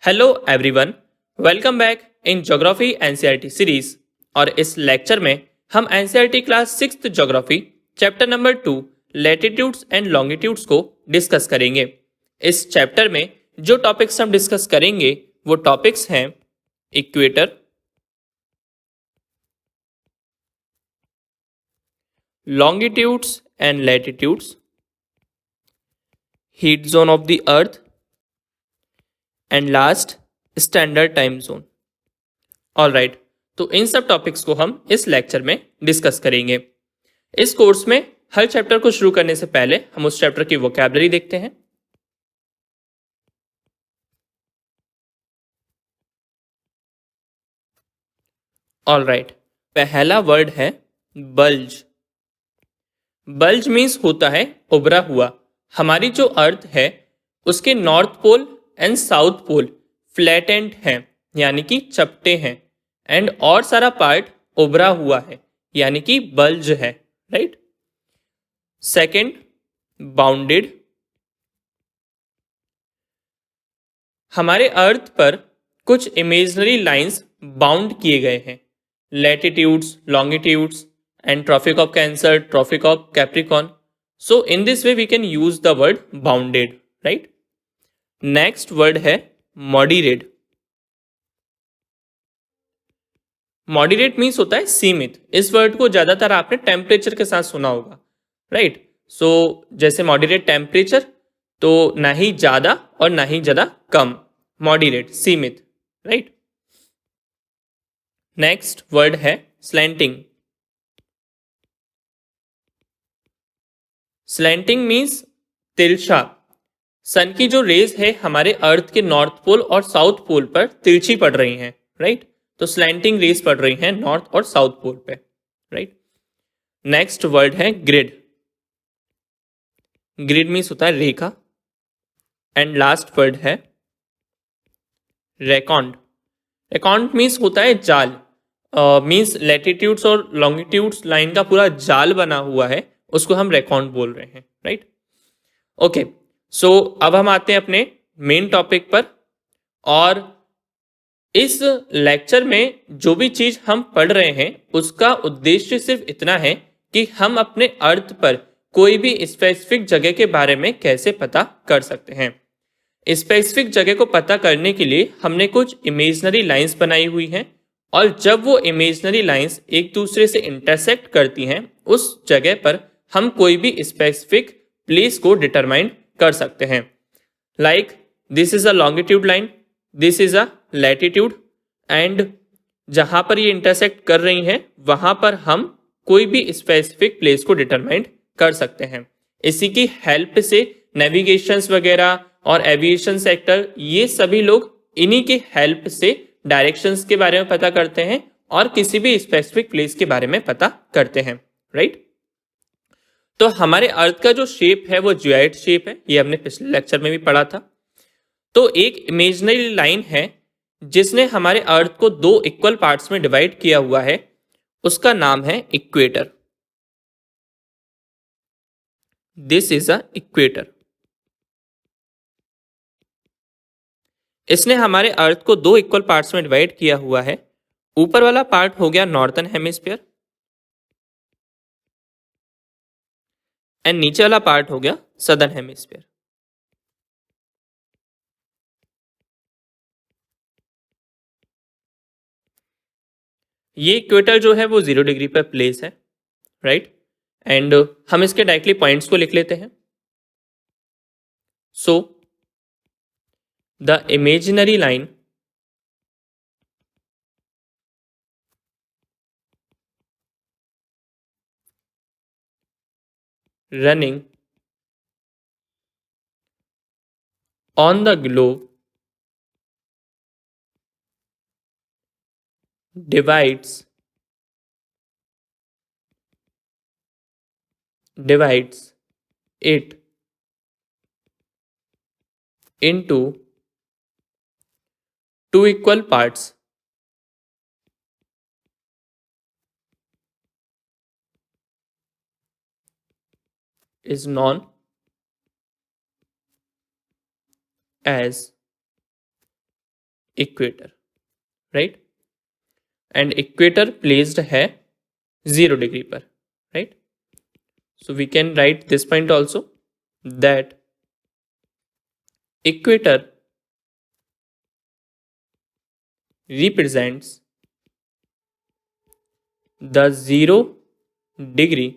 Hello everyone, welcome back in geography NCERT series. और इस lecture में हम NCERT class sixth geography chapter number 2 latitudes and longitudes को discuss करेंगे। इस चैप्टर में जो टॉपिक्स हम डिस्कस करेंगे वो टॉपिक्स हैं equator, longitudes and latitudes, heat zone of the earth and last standard time zone. All right, तो इन सब टॉपिक्स को हम इस लेक्चर में डिस्कस करेंगे। इस कोर्स में हर चैप्टर को शुरू करने से पहले हम उस चैप्टर की वोकैबुलरी देखते हैं। ऑल राइट, पहला वर्ड है बल्ज। बल्ज मीन्स होता है उभरा हुआ। हमारी जो अर्थ है उसके north pole and south pole flattened हैं, यानी कि चपटे हैं, एंड और सारा पार्ट उभरा हुआ है, यानी कि बल्ज है। राइट। Second, bounded. हमारे अर्थ पर कुछ इमेजनरी लाइंस बाउंड किए गए हैं, latitudes, longitudes and Tropic of Cancer, Tropic of Capricorn. So in this way we can use the word bounded. Right. Next word है मॉडरेट। मॉडरेट मीन्स होता है सीमित। इस वर्ड को ज्यादातर आपने टेम्परेचर के साथ सुना होगा। राइट। सो जैसे मॉडरेट टेम्परेचर, तो ना ही ज्यादा और ना ही ज्यादा कम, मॉडरेट सीमित। राइट। नेक्स्ट वर्ड है स्लैंटिंग। स्लैंटिंग मीन्स तिरछा। सन की जो रेज है हमारे अर्थ के नॉर्थ पोल और साउथ पोल पर तिरछी पड़ रही हैं। राइट। तो स्लैंटिंग रेज पड़ रही हैं नॉर्थ और साउथ पोल पे। राइट। नेक्स्ट वर्ड है ग्रिड। ग्रिड मीन्स होता है रेखा। एंड लास्ट वर्ड है रेकॉन्ड। रेकॉन्ड मीन्स होता है जाल। मीन्स लैटिट्यूड्स और लॉन्गिट्यूड्स लाइन का पूरा जाल बना हुआ है, उसको हम रेकॉन्ड बोल रहे हैं। राइट। ओके, सो अब हम आते हैं अपने मेन टॉपिक पर। और इस लेक्चर में जो भी चीज हम पढ़ रहे हैं उसका उद्देश्य सिर्फ इतना है कि हम अपने अर्थ पर कोई भी स्पेसिफिक जगह के बारे में कैसे पता कर सकते हैं। स्पेसिफिक जगह को पता करने के लिए हमने कुछ इमेजनरी लाइंस बनाई हुई हैं, और जब वो इमेजनरी लाइंस एक दूसरे से इंटरसेक्ट करती हैं उस जगह पर हम कोई भी स्पेसिफिक प्लेस को डिटरमाइन कर सकते हैं। Like this is a longitude line, this is a latitude, and जहां पर ये इंटरसेक्ट कर रही हैं वहां पर हम कोई भी स्पेसिफिक प्लेस को डिटरमाइन कर सकते हैं। इसी की हेल्प से नेविगेशंस वगैरह और एविएशन सेक्टर, ये सभी लोग इन्हीं की हेल्प से डायरेक्शंस के बारे में पता करते हैं और किसी भी स्पेसिफिक प्लेस के बारे में पता करते हैं। राइट। तो हमारे अर्थ का जो शेप है वो जियोइड शेप है, ये हमने पिछले लेक्चर में भी पढ़ा था। तो एक इमेजिनरी लाइन है जिसने हमारे अर्थ को दो इक्वल पार्ट्स में डिवाइड किया हुआ है, उसका नाम है equator. This is a equator. इसने हमारे अर्थ को दो इक्वल पार्ट्स में डिवाइड किया हुआ है। ऊपर वाला पार्ट हो गया नॉर्थर्न हेमिस्फीयर एंड नीचे वाला पार्ट हो गया सदर्न हेमिस्फीयर। ये इक्वेटर जो है वो 0 डिग्री पर प्लेस है। राइट। एंड हम इसके डायरेक्टली पॉइंट्स को लिख लेते हैं। So the imaginary line running on the globe divides it into two equal parts is known as equator, right, and equator placed है 0 डिग्री पर, right. So we can write this point also that equator represents the 0 degree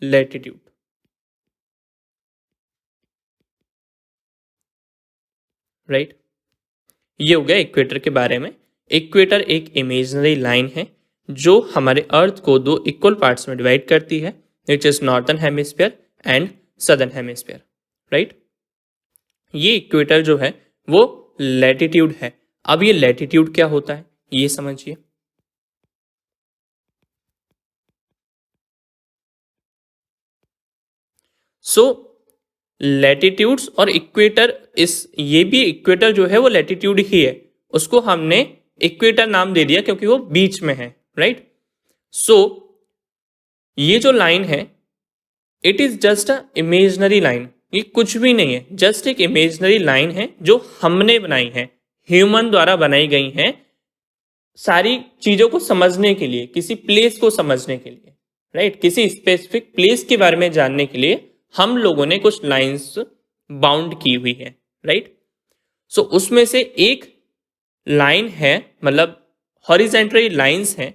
latitude, right. ये हो गया equator के बारे में. Equator एक imaginary line है जो हमारे अर्थ को दो इक्वल पार्ट्स में डिवाइड करती है, which is northern hemisphere and southern hemisphere, right. ये इक्वेटर जो है वो लैटिट्यूड है. अब ये लैटिट्यूड क्या होता है ये समझिए. सो लैटिट्यूड्स और इक्वेटर, इस ये भी इक्वेटर जो है वो लैटिट्यूड ही है, उसको हमने इक्वेटर नाम दे दिया क्योंकि वो बीच में है, राइट. सो ये जो लाइन है it is just a imaginary line, ये कुछ भी नहीं है, जस्ट एक इमेजनरी लाइन है जो हमने बनाई है, ह्यूमन द्वारा बनाई गई है सारी चीजों को समझने के लिए, किसी प्लेस को समझने के लिए, राइट. किसी स्पेसिफिक प्लेस के बारे में जानने के लिए हम लोगों ने कुछ लाइंस बाउंड की हुई है, राइट. सो उसमें से एक लाइन है, मतलब हॉरिजेंटली लाइंस हैं,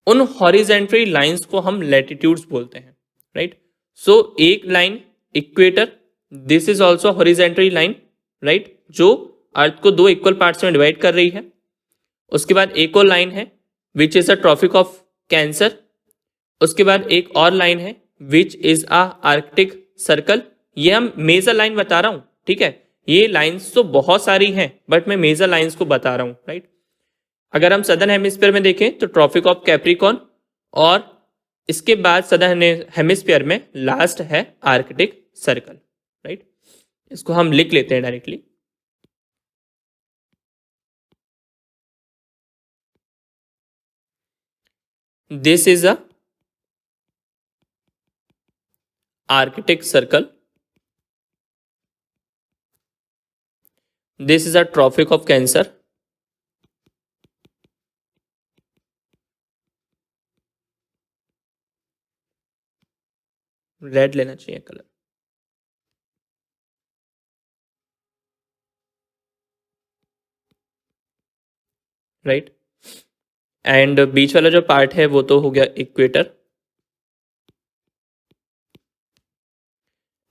उन हॉरिजेंटली लाइंस को हम लैटिट्यूड्स बोलते हैं, राइट. सो एक line equator, this is also horizontally line, right, जो अर्थ को दो इक्वल पार्ट्स में डिवाइड कर रही है. उसके बाद एक और लाइन है which is a tropic of cancer. उसके बाद एक और लाइन है which is a Arctic circle. ये हम मेजर लाइन बता रहा हूं, ठीक है. ये लाइंस तो बहुत सारी हैं बट मैं मेजर लाइंस को बता रहा हूं, राइट. अगर हम सदर्न हेमिस्फीयर में देखें तो ट्रॉपिक ऑफ कैप्रिकॉन, और इसके बाद सदर्न हेमिस्फीयर में लास्ट है आर्कटिक सर्कल, राइट. इसको हम लिख लेते हैं directly. This is a Arctic circle, this is a tropic of cancer, red लेना चाहिए कलर, राइट. एंड बीच वाला जो पार्ट है वो तो हो गया इक्वेटर,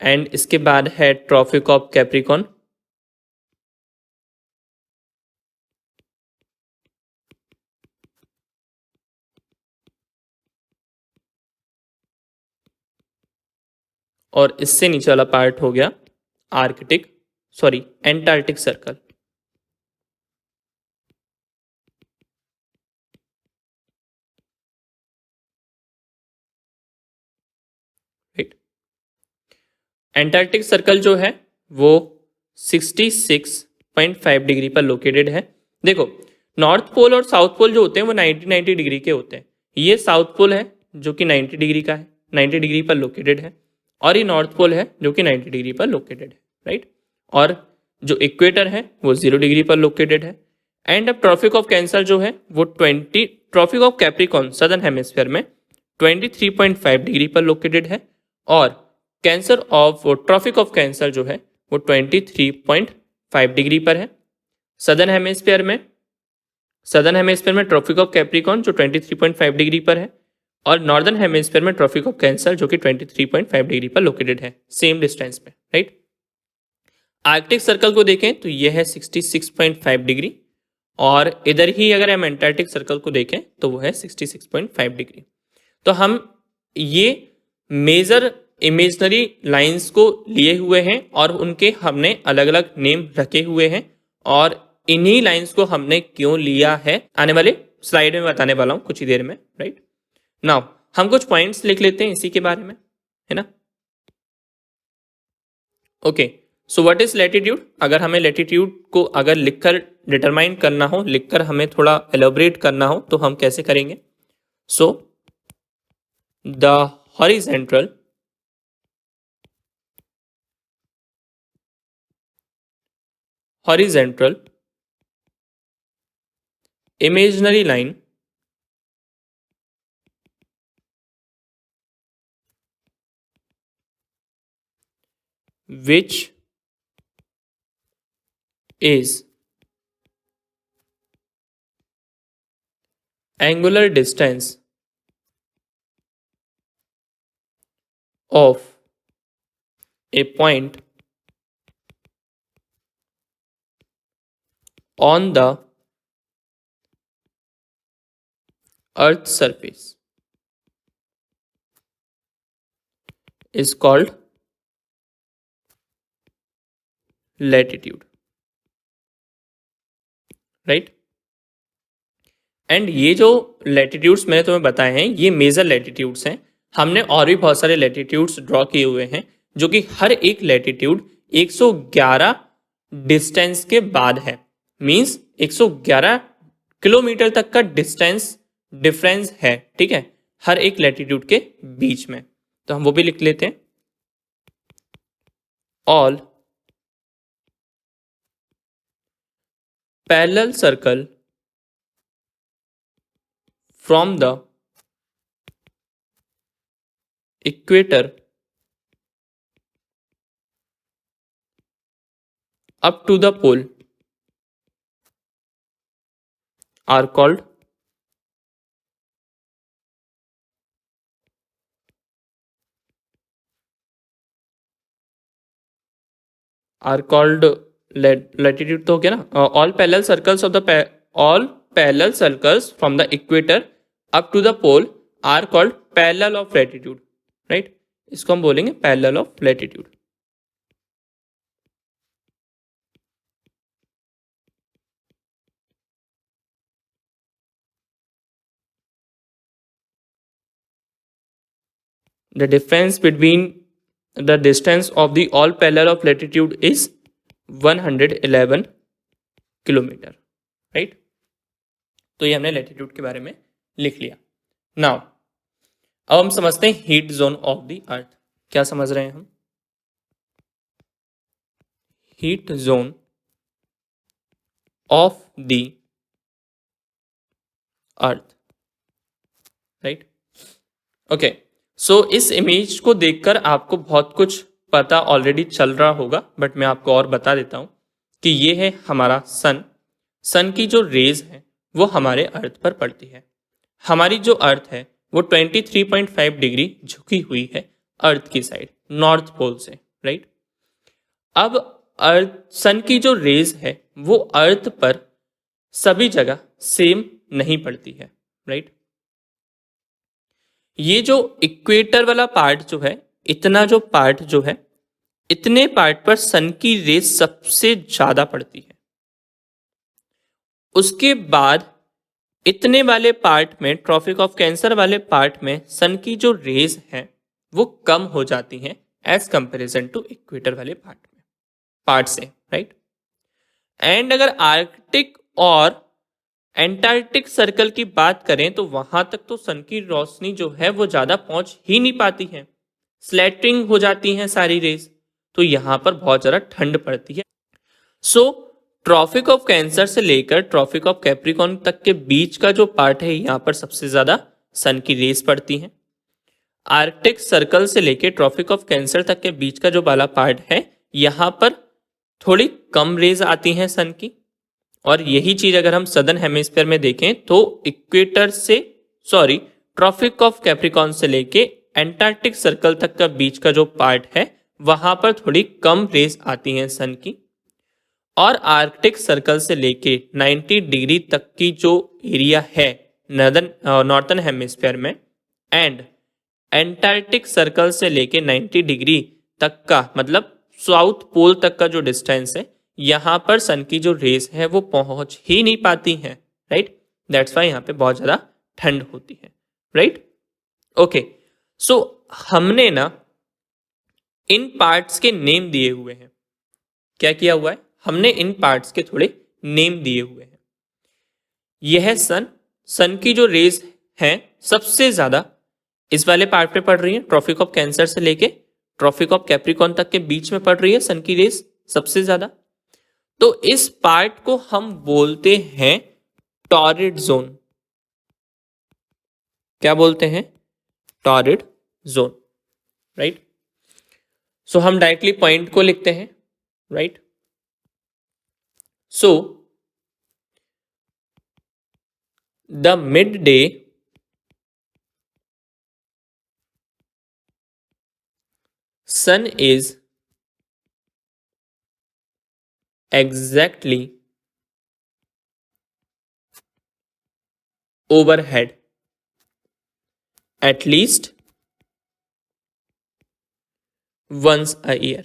एंड इसके बाद है ट्रॉपिक ऑफ कैप्रिकॉन, और इससे नीचे वाला पार्ट हो गया Arctic, sorry Antarctic circle, right. Antarctic circle जो है वो 66.5 डिग्री पर लोकेटेड है. देखो, नॉर्थ पोल और साउथ पोल जो होते हैं वो 90 डिग्री के होते हैं. ये साउथ पोल है जो कि 90 डिग्री का है, 90 डिग्री पर लोकेटेड है, और ये नॉर्थ पोल है जो कि 90 डिग्री पर लोकेटेड है, राइट. और जो इक्वेटर है वो 0 डिग्री पर लोकेटेड है. एंड अब ट्रॉपिक ऑफ कैंसर जो है वो Tropic of Capricorn southern hemisphere में 23.5 डिग्री पर लोकेटेड है, और Cancer of Tropic of Cancer जो है वो 23.5 डिग्री पर है. सदर्न हेमिस्फीयर में ट्रॉपिक ऑफ कैप्रिकॉन जो 23.5 डिग्री पर है, और नॉर्दर्न हेमिस्फीयर में ट्रॉपिक ऑफ कैंसर जो कि 23.5 डिग्री पर लोकेटेड है, सेम डिस्टेंस पे, राइट. आर्कटिक सर्कल को देखें तो यह है 66.5 डिग्री, और इधर ही अगर हम एंटार्क्टिक सर्कल को देखें तो वो है 66.5 डिग्री. तो हम ये मेजर इमेजनरी लाइंस को लिए हुए हैं और उनके हमने अलग अलग नेम रखे हुए हैं, और इन्हीं लाइंस को हमने क्यों लिया है आने वाले स्लाइड में बताने वाला हूं कुछ ही देर में, राइट. नाउ हम कुछ पॉइंट्स लिख लेते हैं इसी के बारे में, है ना. Okay, so what is latitude. अगर हमें लैटिट्यूड को अगर लिखकर डिटरमाइन करना हो, लिखकर हमें थोड़ा एलोबरेट करना हो तो हम कैसे करेंगे. So the horizontal horizontal imaginary line which is angular distance of a point on the earth's surface is called latitude, right. And ये जो लैटिट्यूड्स मैंने तुम्हें बताए हैं ये मेजर लैटिट्यूड्स हैं। हमने और भी बहुत सारे लैटिट्यूड्स ड्रॉ किए हुए हैं जो कि हर एक लैटिट्यूड 111 डिस्टेंस के बाद है। मींस 111 किलोमीटर तक का डिस्टेंस डिफरेंस है, ठीक है, हर एक लैटिट्यूड के बीच में। तो हम वो भी लिख लेते हैं। All parallel circle from the equator up to the pole are called latitude तो हो गया ना। all parallel circles of the all parallel circles from the equator up to the pole are called parallel of latitude, right? इसको हम बोलेंगे parallel of latitude। The difference between the distance of the all parallel of latitude is 111 kilometre, right. तो ये हमने latitude के बारे में लिख लिया। नाउ अब हम समझते हैं heat zone of the earth. क्या समझ रहे हैं हम? Heat zone of the earth, right. Okay, so इस इमेज को देखकर आपको बहुत कुछ पता ऑलरेडी चल रहा होगा, बट मैं आपको और बता देता हूं कि ये है हमारा सन। सन की जो रेज है वो हमारे अर्थ पर पड़ती है। हमारी जो अर्थ है वो 23.5 डिग्री झुकी हुई है अर्थ की साइड, नॉर्थ पोल से, राइट। अब अर्थ सन की जो रेज है वो अर्थ पर सभी जगह सेम नहीं पड़ती है, राइट। ये जो इक्वेटर वाला पार्ट जो है, इतना जो पार्ट जो है, इतने पार्ट पर सन की रेज सबसे ज्यादा पड़ती है। उसके बाद इतने वाले पार्ट में, ट्रॉपिक ऑफ कैंसर वाले पार्ट में सन की जो रेज है वो कम हो जाती हैं एज कंपेरिजन टू इक्वेटर वाले पार्ट से, राइट। एंड अगर आर्कटिक और एंटार्क्टिक सर्कल की बात करें तो वहां तक तो सन की रोशनी जो है वो ज्यादा पहुंच ही नहीं पाती है, स्लैटरिंग हो जाती है सारी रेज, तो यहां पर बहुत ज्यादा ठंड पड़ती है। सो ट्रॉपिक ऑफ कैंसर से लेकर ट्रॉपिक ऑफ कैप्रिकॉर्न तक के बीच का जो पार्ट है यहाँ पर सबसे ज्यादा सन की रेस पड़ती है। आर्कटिक सर्कल से लेकर ट्रॉपिक ऑफ कैंसर तक के बीच का जो वाला पार्ट है यहाँ पर थोड़ी कम रेज आती हैं सन की। और यही चीज अगर हम सदर्न हेमिस्फीयर में देखें तो इक्वेटर से ट्रॉपिक ऑफ कैप्रिकॉर्न से लेके एंटार्क्टिक सर्कल तक का बीच का जो पार्ट है वहां पर थोड़ी कम रेज आती हैं सन की। और आर्कटिक सर्कल से लेके 90 डिग्री तक की जो एरिया है नॉर्थन हेमिस्फीयर में, एंड एंटार्क्टिक सर्कल से लेके 90 डिग्री तक का मतलब साउथ पोल तक का जो डिस्टेंस है, यहां पर सन की जो रेस है वो पहुंच ही नहीं पाती है, राइट। दैट्स वाई यहां पे बहुत ज्यादा ठंड होती है, राइट। ओके, सो हमने ना इन पार्ट्स के नेम दिए हुए हैं। क्या किया हुआ है? हमने इन पार्ट्स के थोड़े नेम दिए हुए हैं। यह है सन की जो रेज हैं सबसे ज्यादा इस वाले पार्ट पे पड़ रही है, ट्रॉपिक ऑफ कैंसर से लेके ट्रॉपिक ऑफ कैप्रिकॉर्न तक के बीच में पड़ रही है सन की रेज सबसे ज्यादा। तो इस पार्ट को हम बोलते हैं टॉरिड जोन। क्या बोलते हैं? Torrid zone, right. सो हम डायरेक्टली पॉइंट को लिखते हैं, right. So the mid day sun is exactly overhead at least once a year.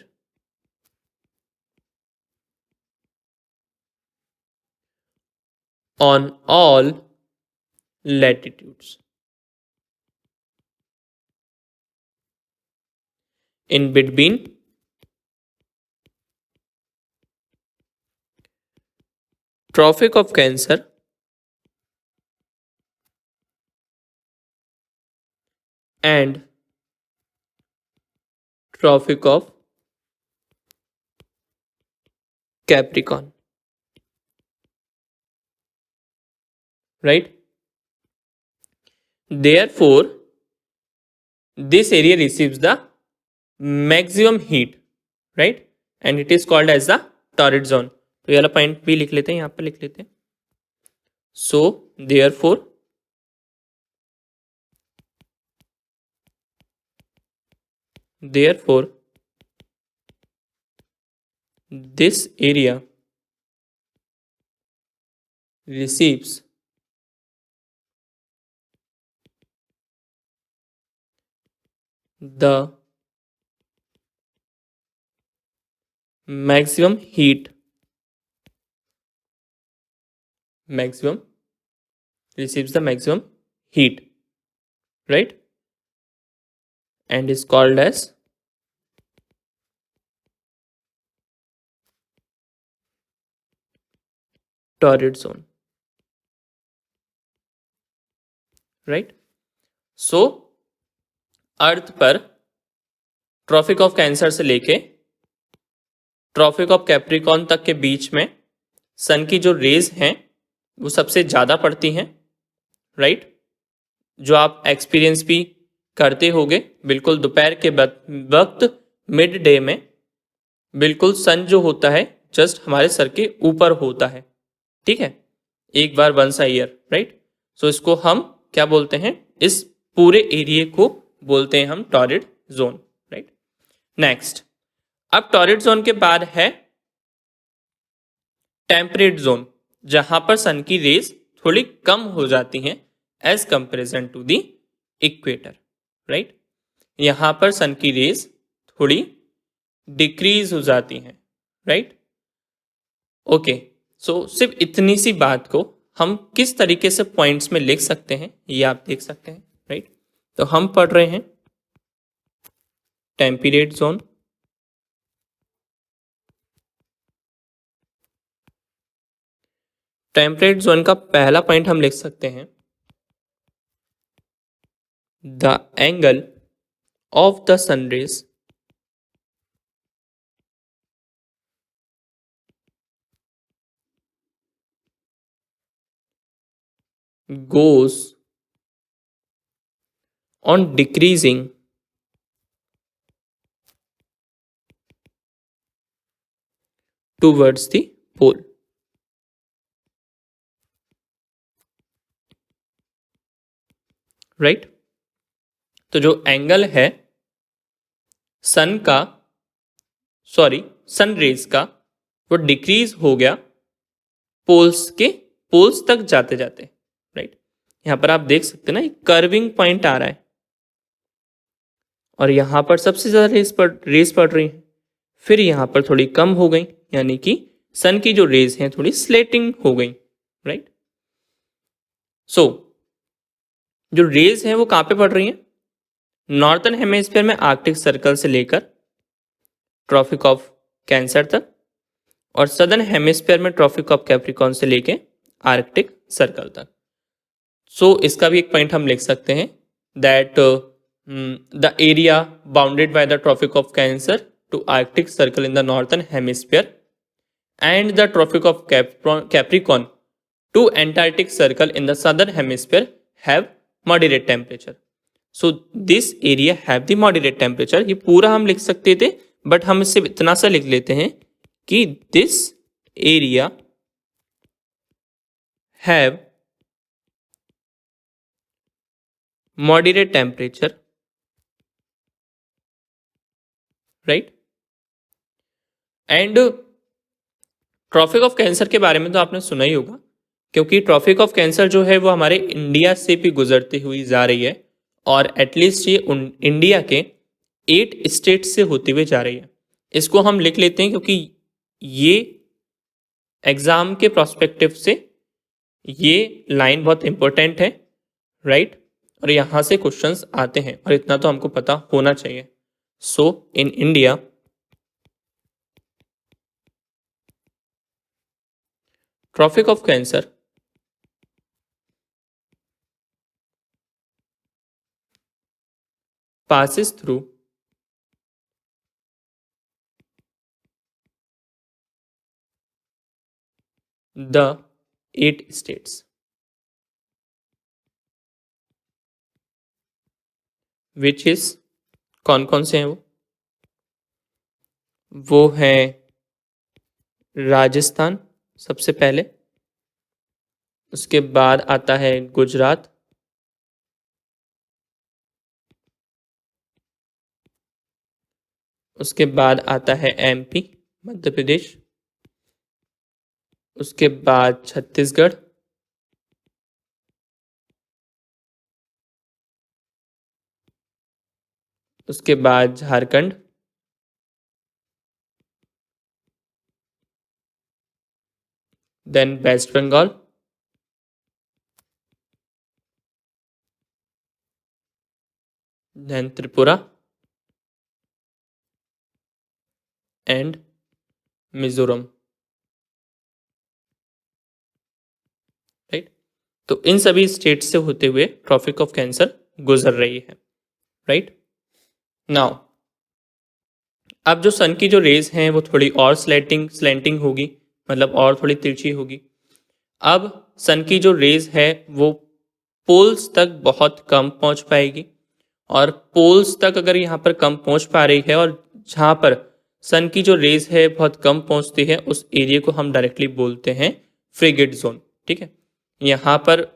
On all latitudes. In between Tropic of Cancer and Tropic of Capricorn, right? Therefore, this area receives the maximum heat, right? And it is called as the torrid zone. तो ये वाला point भी लिख लेते हैं, यहाँ पर लिख लेते हैं. So therefore this area receives the maximum heat, right? And is called as torrid zone, right? So अर्थ पर ट्रॉपिक ऑफ कैंसर से लेके ट्रॉपिक ऑफ कैप्रिकॉर्न तक के बीच में सन की जो रेज हैं वो सबसे ज़्यादा पड़ती हैं, राइट? जो आप एक्सपीरियंस भी करते होगे, बिल्कुल दोपहर के वक्त मिड डे में बिल्कुल सन जो होता है जस्ट हमारे सर के ऊपर होता है, ठीक है, एक बार वंस अ ईयर, राइट? सो इसको हम क्या बोलते हैं? इस पूरे एरिया को बोलते हैं हम टॉरिड जोन, राइट? नेक्स्ट, अब टॉरिड जोन के बाद है टेम्परेट जोन, जहां पर सन की रेज थोड़ी कम हो जाती हैं as comparison to the equator, right? यहां पर सन की रेज थोड़ी डिक्रीज हो जाती हैं, राइट? ओके, सो सिर्फ इतनी सी बात को हम किस तरीके से पॉइंट्स में लिख सकते हैं ये आप देख सकते हैं, राइट? तो हम पढ़ रहे हैं टेम्परेट जोन, टेम्परेट जोन का पहला पॉइंट हम लिख सकते हैं the angle of the sun rays goes on decreasing towards the pole, राइट? तो जो एंगल है सन रेज का वो डिक्रीज हो गया पोल्स तक जाते जाते, राइट? यहां पर आप देख सकते हैं ना, एक कर्विंग पॉइंट आ रहा है और यहां पर सबसे ज्यादा रेज पड़ रही है, फिर यहां पर थोड़ी कम हो गई, यानी कि सन की जो रेज हैं थोड़ी स्लेटिंग हो गई, राइट? सो जो रेज हैं वो कहां पे पड़ रही हैं? नॉर्थर्न हेमिस्फीयर में आर्कटिक सर्कल से लेकर ट्रॉपिक ऑफ कैंसर तक, और सदर्न हेमिस्फीयर में ट्रॉपिक ऑफ कैप्रिकॉर्न से लेके आर्कटिक सर्कल तक. सो इसका भी एक पॉइंट हम लिख सकते हैं that the area bounded by the Tropic of Cancer to Arctic circle in the northern hemisphere and the Tropic of Capricorn to Antarctic Circle in the southern hemisphere have moderate temperature. So this area have the moderate temperature. ये पूरा हम लिख सकते थे, but हम इससे इतना सा लिख लेते हैं कि this area have moderate temperature, right? And Tropic of Cancer के बारे में तो आपने सुना ही होगा, क्योंकि ट्रॉपिक ऑफ कैंसर जो है वो हमारे इंडिया से भी गुजरती हुई जा रही है, और एटलीस्ट ये इंडिया के 8 स्टेट से होते हुए जा रही है. इसको हम लिख लेते हैं क्योंकि ये एग्जाम के प्रोस्पेक्टिव से ये लाइन बहुत इंपॉर्टेंट है, राइट? और यहाँ से क्वेश्चंस आते हैं, और इतना तो हमको पता होना चाहिए. So in India Tropic of Cancer passes through the 8 states, which is कौन कौन से हैं वो हैं राजस्थान सबसे पहले, उसके बाद आता है गुजरात, उसके बाद आता है एमपी मध्य प्रदेश, उसके बाद छत्तीसगढ़, उसके बाद Jharkhand, then West Bengal, then Tripura and Mizoram, right? तो इन सभी स्टेट से होते हुए ट्रॉपिक ऑफ कैंसर गुजर रही है, राइट? नाउ अब जो सन की जो रेज हैं वो थोड़ी और स्लैंटिंग होगी, मतलब और थोड़ी तिरछी होगी. अब सन की जो रेज है वो पोल्स तक बहुत कम पहुंच पाएगी, और पोल्स तक अगर यहाँ पर कम पहुंच पा रही है, और जहाँ पर सन की जो रेज है बहुत कम पहुंचती है, उस एरिया को हम डायरेक्टली बोलते हैं फ्रिगेट जोन. ठीक है, यहाँ पर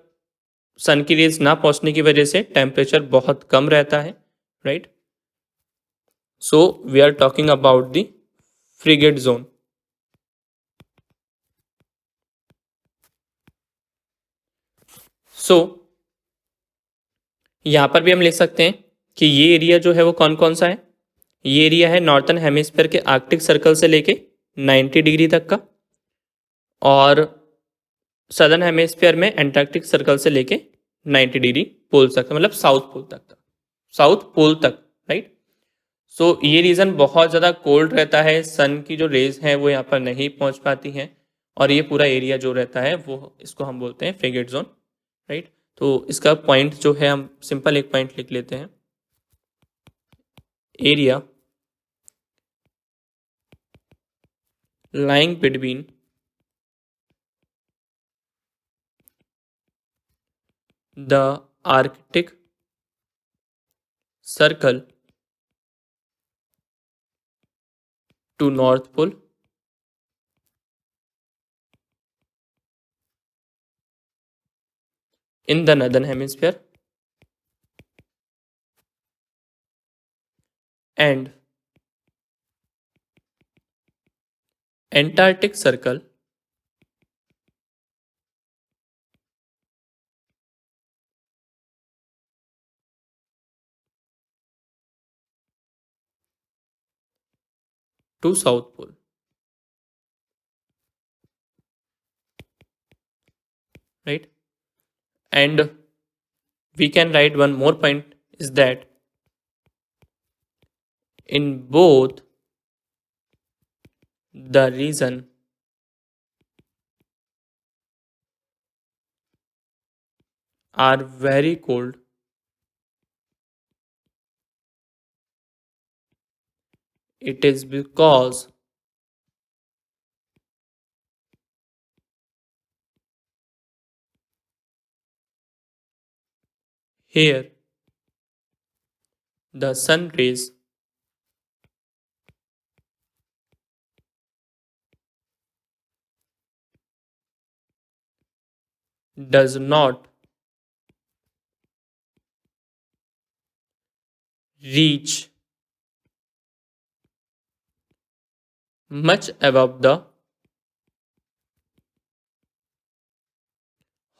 सन की रेज ना पहुंचने की वजह से टेम्परेचर बहुत कम रहता है, right? So we are talking about the frigid zone. So यहाँ पर भी हम लिख सकते हैं कि ये एरिया जो है वो कौन कौन सा है. ये एरिया है नॉर्थन हेमिस्फीयर के आर्कटिक सर्कल से लेके 90 डिग्री तक का, और सदर्न हेमिस्फीयर में एंटार्क्टिक सर्कल से लेके 90 डिग्री पोल तक, मतलब साउथ पोल तक का, साउथ पोल तक, राइट? सो ये रीजन बहुत ज़्यादा कोल्ड रहता है, सन की जो रेज हैं वो यहाँ पर नहीं पहुँच पाती हैं, और ये पूरा एरिया जो रहता है वो इसको हम बोलते हैं फ्रिगेट जोन, राइट? तो इसका पॉइंट जो है हम सिंपल एक पॉइंट लिख लेते हैं, area lying between the Arctic Circle to North Pole in the Northern Hemisphere and Antarctic Circle to South Pole, right? And we can write one more point is that in both the region are very cold, it is because Here the sun rays does not reach much above the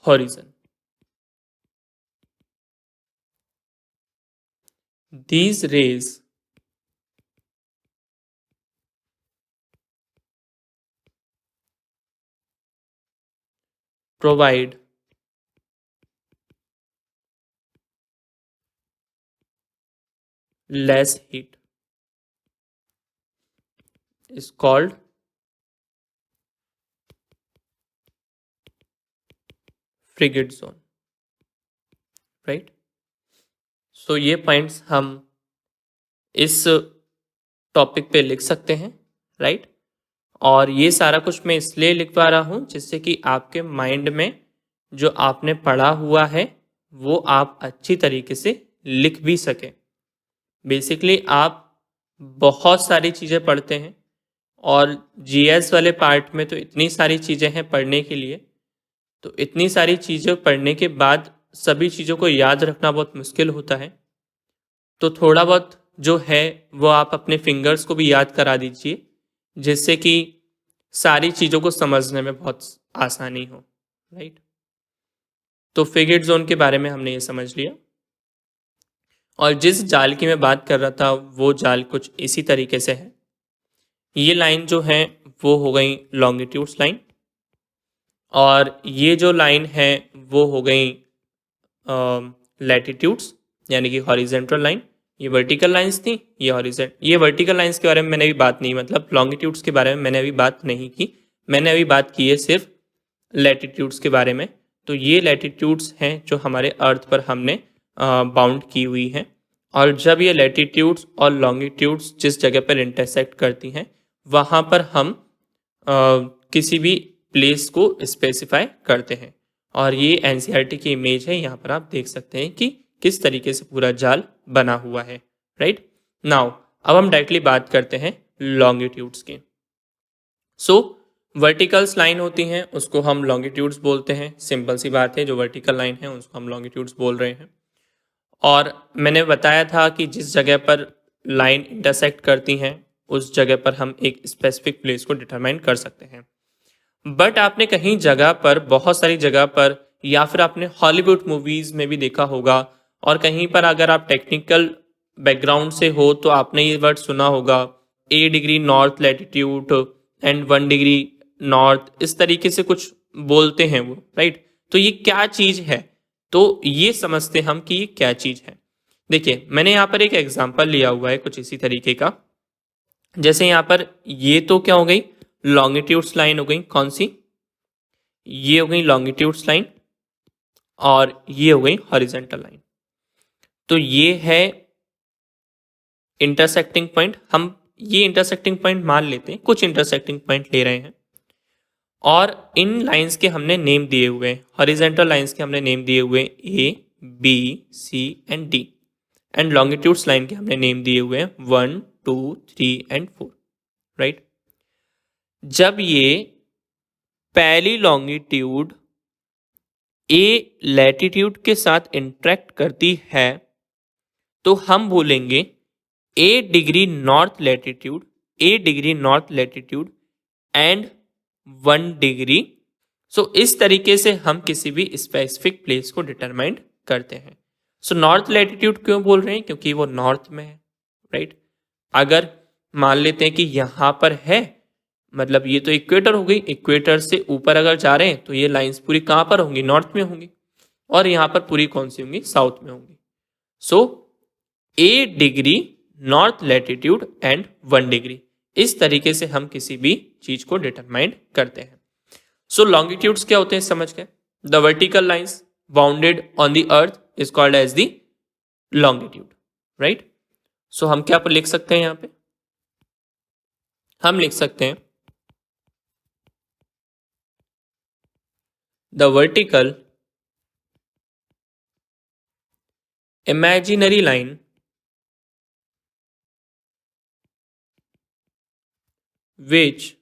horizon. These rays provide less heat. Is called frigid zone, right. So ये points हम इस topic पे लिख सकते हैं, right. और ये सारा कुछ मैं इसलिए लिख पा रहा हूँ जिससे कि आपके माइंड में जो आपने पढ़ा हुआ है वो आप अच्छी तरीके से लिख भी सकें। बेसिकली आप बहुत सारी चीज़ें पढ़ते हैं और जीएस वाले पार्ट में तो इतनी सारी चीज़ें हैं पढ़ने के लिए, तो इतनी सारी चीज़ें पढ़ने के बाद सभी चीज़ों को याद रखना बहुत मुश्किल होता है। तो थोड़ा बहुत जो है वो आप अपने फिंगर्स को भी याद करा दीजिए जिससे कि सारी चीज़ों को समझने में बहुत आसानी हो, राइट। तो फ्रिगेट जोन के बारे में हमने ये समझ लिया। और जिस जाल की मैं बात कर रहा था वो जाल कुछ इसी तरीके से है। ये लाइन जो है वो हो गई लॉन्गिट्यूड्स लाइन, और ये जो लाइन है वो हो गई लैटिट्यूड्स यानी कि हॉरिजेंटल लाइन। ये वर्टिकल लाइंस थी, ये वर्टिकल लाइंस के बारे में मैंने अभी बात नहीं, मतलब लॉन्गिट्यूड्स के बारे में मैंने अभी बात नहीं की। मैंने अभी बात की है सिर्फ लैटिट्यूड्स के बारे में। तो ये लैटिट्यूड्स हैं जो हमारे अर्थ पर हमने बाउंड की हुई हैं। और जब ये लैटिट्यूड्स और लॉन्गिट्यूड्स जिस जगह पर इंटरसेक्ट करती हैं वहाँ पर हम किसी भी प्लेस को स्पेसिफाई करते हैं। और ये एनसीईआरटी की इमेज है, यहाँ पर आप देख सकते हैं कि किस तरीके से पूरा जाल बना हुआ है, राइट। नाउ अब हम डायरेक्टली बात करते हैं लॉन्गिट्यूड्स की। सो वर्टिकल्स लाइन होती हैं उसको हम लॉन्गिट्यूड्स बोलते हैं, सिंपल सी बात है। जो वर्टिकल लाइन है उसको हम लॉन्गिट्यूड्स बोल रहे हैं। और मैंने बताया था कि जिस जगह पर लाइन इंटरसेक्ट करती हैं उस जगह पर हम एक स्पेसिफिक प्लेस को डिटरमाइन कर सकते हैं। बट आपने कहीं जगह पर, बहुत सारी जगह पर, या फिर आपने हॉलीवुड मूवीज में भी देखा होगा, और कहीं पर अगर आप टेक्निकल बैकग्राउंड से हो तो आपने ये वर्ड सुना होगा, 8 degree north latitude and 1 degree north, इस तरीके से कुछ बोलते हैं वो, राइट। तो ये क्या चीज है, तो ये समझते हम कि ये क्या चीज है। देखिए मैंने यहाँ पर एक एग्जाम्पल लिया हुआ है कुछ इसी तरीके का। जैसे यहाँ पर ये तो क्या हो गई, लॉन्गिट्यूड्स लाइन हो गई। कौन सी, ये हो गई लॉन्गिट्यूड्स लाइन, और ये हो गई हॉरिजेंटल लाइन। तो ये है इंटरसेक्टिंग पॉइंट। हम ये इंटरसेक्टिंग पॉइंट मान लेते हैं, कुछ इंटरसेक्टिंग पॉइंट ले रहे हैं, और इन लाइंस के हमने नेम दिए हुए हैं। हॉरिजेंटल लाइंस के हमने नेम दिए हुए A, B, C and D, and longitudes line के हमने नेम दिए हुए हैं 1, 2, 3 एंड 4, राइट। जब ये पहली लॉन्गिट्यूड ए लैटिट्यूड के साथ इंटरेक्ट करती है तो हम बोलेंगे 8 degree north latitude, 8 degree north latitude and 1 degree. So इस तरीके से हम किसी भी स्पेसिफिक प्लेस को डिटरमाइन करते हैं। सो नॉर्थ लैटिट्यूड क्यों बोल रहे हैं, क्योंकि वो नॉर्थ में है, राइट। अगर मान लेते हैं कि यहाँ पर है, मतलब ये तो इक्वेटर हो गई, इक्वेटर से ऊपर अगर जा रहे हैं तो ये लाइंस पूरी कहाँ पर होंगी, नॉर्थ में होंगी, और यहाँ पर पूरी कौन सी होंगी, साउथ में होंगी। सो 8 degree north latitude and 1 degree, इस तरीके से हम किसी भी चीज को डिटरमाइन करते हैं। सो लॉन्गिट्यूड्स क्या होते हैं समझ गए। The vertical lines bounded on the earth is called as the longitude, right. So हम क्या पर लिख सकते हैं, यहाँ पे हम लिख सकते हैं the vertical imaginary line which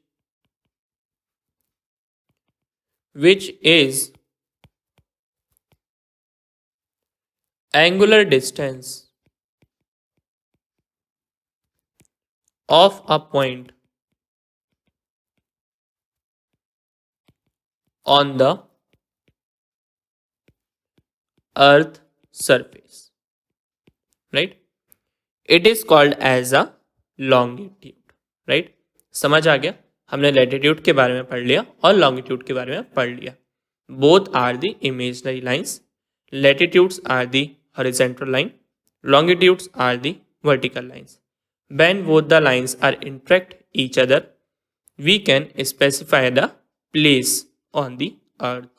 is angular distance of a point on the earth surface, right? It is called as a longitude, right? समझ आ गया? हमने लैटिट्यूड के बारे में पढ़ लिया और लॉन्गिट्यूड के बारे में पढ़ लिया. Both are the imaginary lines. Latitudes are the horizontal line, longitudes are the vertical lines. When both the lines are interact each other, we can specify the place on the earth,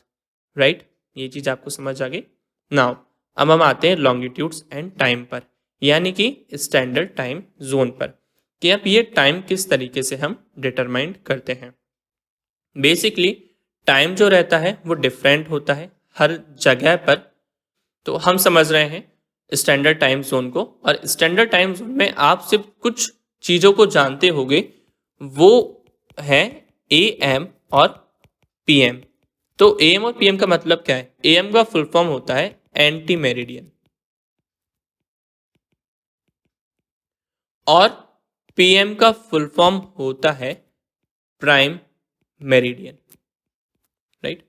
right? ये चीज आपको समझ आ गई. Now अब हम आते हैं longitudes and time पर, यानी कि स्टैंडर्ड टाइम जोन पर, कि अब ये टाइम किस तरीके से हम डिटरमाइन करते हैं. बेसिकली टाइम जो रहता है वो डिफरेंट होता है हर जगह पर. तो हम समझ रहे हैं स्टैंडर्ड टाइम जोन को, और स्टैंडर्ड टाइम जोन में आप सिर्फ कुछ चीज़ों को जानते होंगे, वो है AM और PM. तो AM और PM का मतलब क्या है? AM का फुल फॉर्म होता है एंटी मेरिडियन, और PM का फुल फॉर्म होता है प्राइम मेरिडियन, राइट?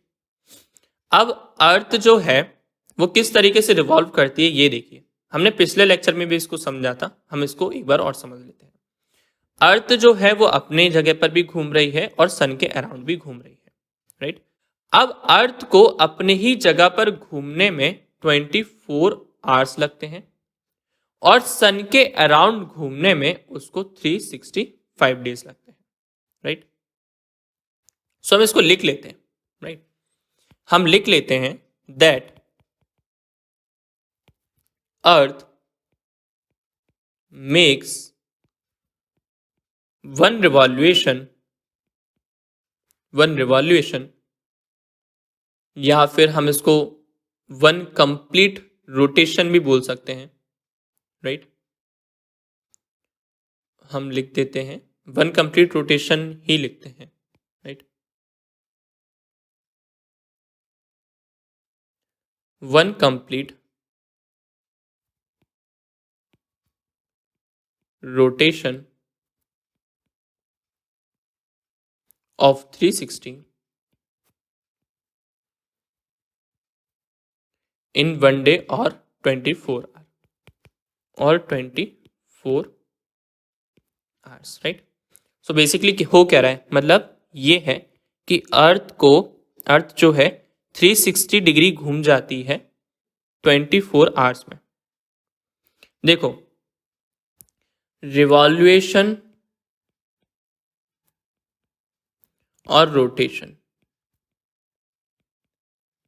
अब अर्थ जो है वो किस तरीके से रिवॉल्व करती है ये देखिए. हमने पिछले लेक्चर में भी इसको समझा था, हम इसको एक बार और समझ लेते हैं. अर्थ जो है वो अपने जगह पर भी घूम रही है और सन के अराउंड भी घूम रही है, राइट? अब अर्थ को अपने ही जगह पर घूमने में 24 आवर्स लगते हैं, और सन के अराउंड घूमने में उसको 365 डेज लगते हैं, राइट? सो हम इसको लिख लेते हैं, राइट? हम लिख लेते हैं that earth makes one revolution, या फिर हम इसको वन कंप्लीट रोटेशन भी बोल सकते हैं, राइट? हम लिख देते हैं वन कंप्लीट रोटेशन ही लिखते हैं, right? One complete rotation of 360 in 1 day or 24 hours or 24 hours, right? So basically हो क्या रहा है, मतलब ये है कि अर्थ जो है 360 डिग्री घूम जाती है 24 आवर्स में. देखो, रिवॉल्यूशन और रोटेशन,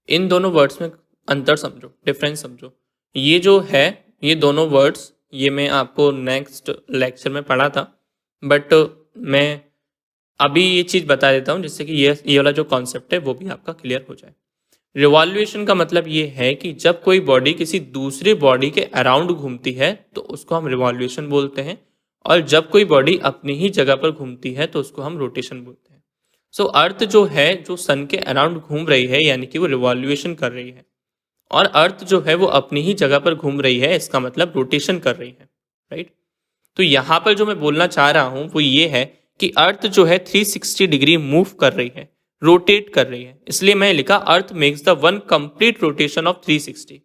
इन दोनों वर्ड्स में अंतर समझो, डिफरेंस समझो. ये जो है, ये दोनों वर्ड्स, ये मैं आपको नेक्स्ट लेक्चर में पढ़ा था, बट मैं अभी ये चीज़ बता देता हूँ जिससे कि ये वाला जो कॉन्सेप्ट है वो भी आपका क्लियर हो जाए. रिवॉल्यूशन का मतलब ये है कि जब कोई बॉडी किसी दूसरी बॉडी के अराउंड घूमती है तो उसको हम रिवॉल्यूशन बोलते हैं, और जब कोई बॉडी अपनी ही जगह पर घूमती है तो उसको हम रोटेशन बोलते हैं. सो अर्थ जो है, जो सन के अराउंड घूम रही है, यानी कि वो रिवॉल्यूशन कर रही है, और अर्थ जो है वो अपनी ही जगह पर घूम रही है, इसका मतलब रोटेशन कर रही है, राइट? तो यहाँ पर जो मैं बोलना चाह रहा हूँ वो ये है कि अर्थ जो है 360 डिग्री मूव कर रही है, रोटेट कर रही है. इसलिए मैं लिखा earth makes the one complete rotation of 360.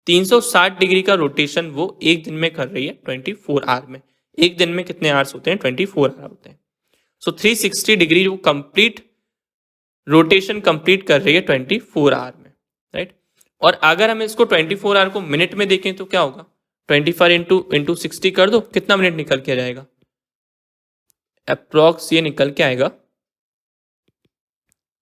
360 degree का रोटेशन वो एक दिन में कर रही है 24 आवर में. एक दिन में कितने आवर्स होते हैं? 24 आवर होते हैं. सो 360 डिग्री वो कंप्लीट रोटेशन कंप्लीट कर रही है 24 आवर में, राइट? और अगर हम इसको 24 आवर को मिनट में देखें तो क्या होगा? 24 इंटू 60 कर दो, कितना मिनट निकल के जाएगा? अप्रोक्स ये निकल के आएगा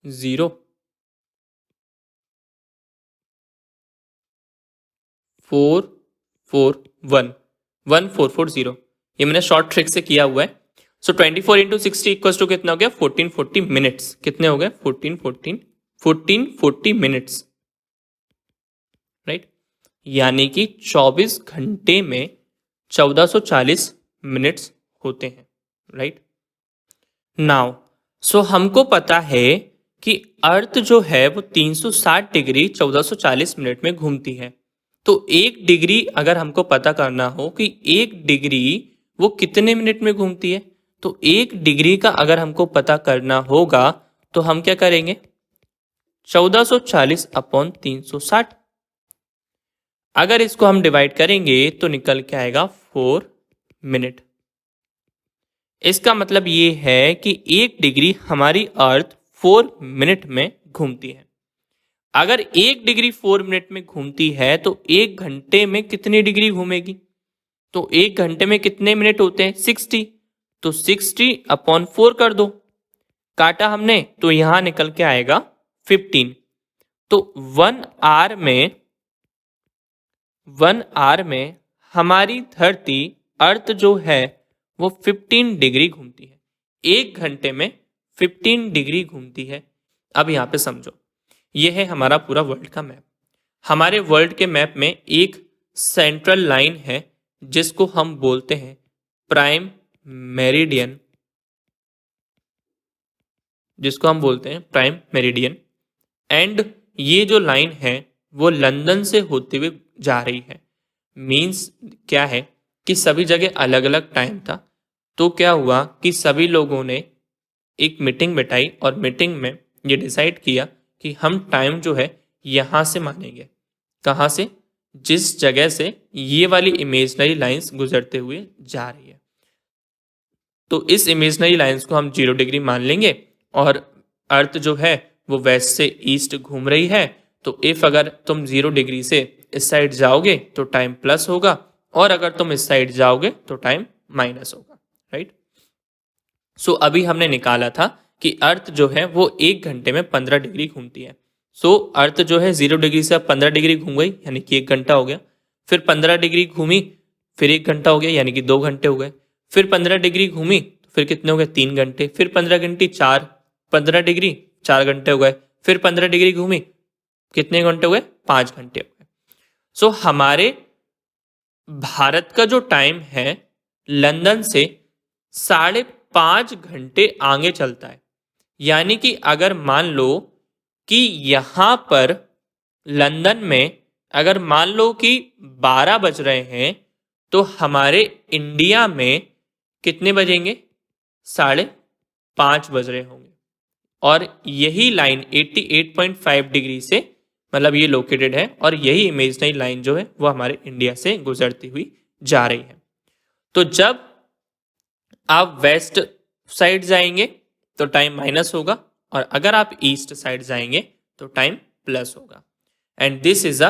0.1440. ये मैंने शॉर्ट ट्रिक से किया हुआ है. सो 24 इंटू 60 इक्वल टू कितना हो गया? 1440 मिनट्स. कितने हो गए? 1440 मिनट्स, राइट? यानी कि 24 घंटे में 1440 मिनट्स होते हैं, राइट। नाउ सो हमको पता है कि अर्थ जो है वो 360 डिग्री 1440 मिनट में घूमती है। तो 1 डिग्री अगर हमको पता करना हो कि 1 डिग्री वो कितने मिनट में घूमती है, तो 1 डिग्री का अगर हमको पता करना होगा तो हम क्या करेंगे, 1440 अपॉन 360। अगर इसको हम डिवाइड करेंगे तो निकल के आएगा 4 मिनट। इसका मतलब ये है कि 1 डिग्री हमारी अर्थ 4 मिनट में घूमती है। अगर 1 डिग्री 4 मिनट में घूमती है तो 1 घंटे में कितनी डिग्री घूमेगी, तो 1 घंटे में कितने मिनट होते हैं, 60। तो 60 अपॉन 4 कर दो, काटा हमने तो यहां निकल के आएगा 15। तो 1 आवर में हमारी धरती अर्थ जो है वो 15 डिग्री घूमती है। 1 घंटे में 15 डिग्री घूमती है। अब यहां पे समझो, ये है हमारा पूरा वर्ल्ड का मैप। हमारे वर्ल्ड के मैप में एक सेंट्रल लाइन है जिसको हम बोलते हैं प्राइम मेरिडियन, एंड ये जो लाइन है वो लंदन से होते हुए जा रही है। मींस क्या है कि सभी जगह अलग अलग टाइम था। तो क्या हुआ कि सभी लोगों ने एक मीटिंग बिठाई और मीटिंग में ये डिसाइड किया कि हम टाइम जो है यहाँ से मानेंगे। कहाँ से, जिस जगह से ये वाली इमेजनरी लाइंस गुजरते हुए जा रही है। तो इस इमेजनरी लाइंस को हम 0 डिग्री मान लेंगे और अर्थ जो है वो वेस्ट से ईस्ट घूम रही है। तो इफ अगर तुम 0 डिग्री से इस साइड जाओगे तो टाइम प्लस होगा, और अगर तुम इस साइड जाओगे तो टाइम माइनस होगा, राइट। सो अभी हमने निकाला था कि अर्थ जो है वो 1 घंटे में 15 डिग्री घूमती है। सो अर्थ जो है 0 डिग्री से अब 15 डिग्री घूम गई, यानी कि 1 घंटा हो गया। फिर 15 डिग्री घूमी, फिर 1 घंटा हो गया, यानी कि 2 घंटे हो गए। फिर 15 डिग्री घूमी, फिर कितने हो गए, 3 घंटे। फिर 15 घंटे 15 डिग्री 4 घंटे हो गए। फिर 15 डिग्री घूमी, कितने घंटे हो गए, 5 घंटे हो गए। सो हमारे भारत का जो टाइम है लंदन से 5.5 घंटे आगे चलता है। यानी कि अगर मान लो कि यहां पर लंदन में अगर मान लो कि 12 बज रहे हैं तो हमारे इंडिया में कितने बजेंगे, 5:30 बज रहे होंगे। और यही लाइन 88.5 डिग्री से मतलब ये लोकेटेड है, और यही इमेजनरी लाइन जो है वो हमारे इंडिया से गुजरती हुई जा रही है। तो जब आप वेस्ट साइड जाएंगे तो टाइम माइनस होगा, और अगर आप ईस्ट साइड जाएंगे तो टाइम प्लस होगा। And this is a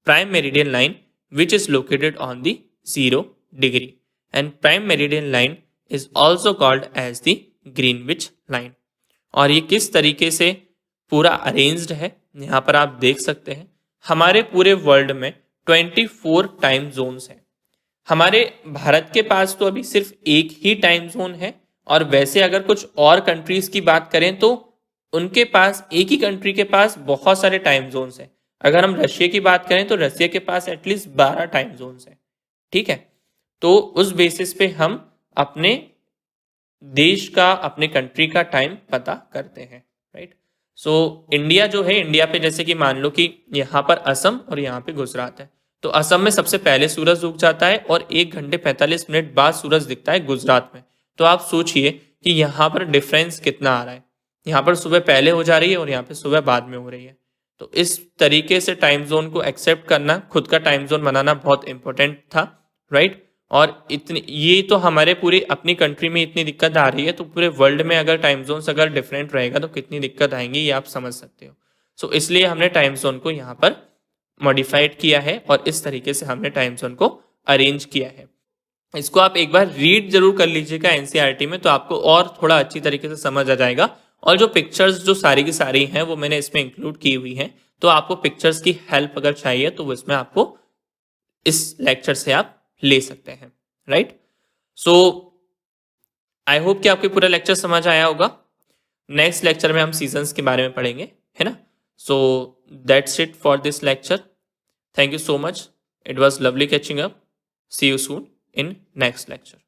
prime meridian line which is located on the 0 degree, and prime meridian line is also called as the Greenwich line. और ये किस तरीके से पूरा अरेंज्ड है यहाँ पर आप देख सकते हैं। हमारे पूरे वर्ल्ड में 24 टाइम जोन्स हैं। हमारे भारत के पास तो अभी सिर्फ एक ही टाइम जोन है, और वैसे अगर कुछ और कंट्रीज की बात करें तो उनके पास, एक ही कंट्री के पास बहुत सारे टाइम जोन्स हैं। अगर हम रशिया की बात करें तो रशिया के पास एटलीस्ट 12 टाइम जोन्स हैं, ठीक है। तो उस बेसिस पे हम अपने देश का, अपने कंट्री का टाइम पता करते हैं, राइट। सो इंडिया जो है, इंडिया पे जैसे कि मान लो कि यहाँ पर असम और यहाँ पे गुजरात है, तो असम में सबसे पहले सूरज उग जाता है और 1 घंटे 45 मिनट बाद सूरज दिखता है गुजरात में। तो आप सोचिए कि यहाँ पर डिफरेंस कितना आ रहा है। यहाँ पर सुबह पहले हो जा रही है और यहाँ पे सुबह बाद में हो रही है। तो इस तरीके से टाइम जोन को एक्सेप्ट करना, खुद का टाइम जोन बनाना बहुत इंपॉर्टेंट था, राइट। और इतनी, ये तो हमारे पूरी अपनी कंट्री में इतनी दिक्कत आ रही है, तो पूरे वर्ल्ड में अगर टाइम जोन्स अगर डिफरेंट रहेगा तो कितनी दिक्कत आएंगी ये आप समझ सकते हो। सो इसलिए हमने टाइम जोन को यहाँ पर मॉडिफाइड किया है और इस तरीके से हमने टाइम जोन को अरेंज किया है। इसको आप एक बार रीड जरूर कर लीजिएगा एनसीईआरटी में, तो आपको और थोड़ा अच्छी तरीके से समझ आ जाएगा। और जो पिक्चर्स जो सारी की सारी हैं वो मैंने इसमें इंक्लूड की हुई हैं, तो आपको पिक्चर्स की हेल्प अगर चाहिए तो वो इसमें आपको इस लेक्चर से आप ले सकते हैं, राइट। सो आई होप कि आपको पूरा लेक्चर समझ आया होगा। नेक्स्ट लेक्चर में हम सीजन्स के बारे में पढ़ेंगे, है ना। So that's it for this lecture. Thank you so much. It was lovely catching up. See you soon in next lecture.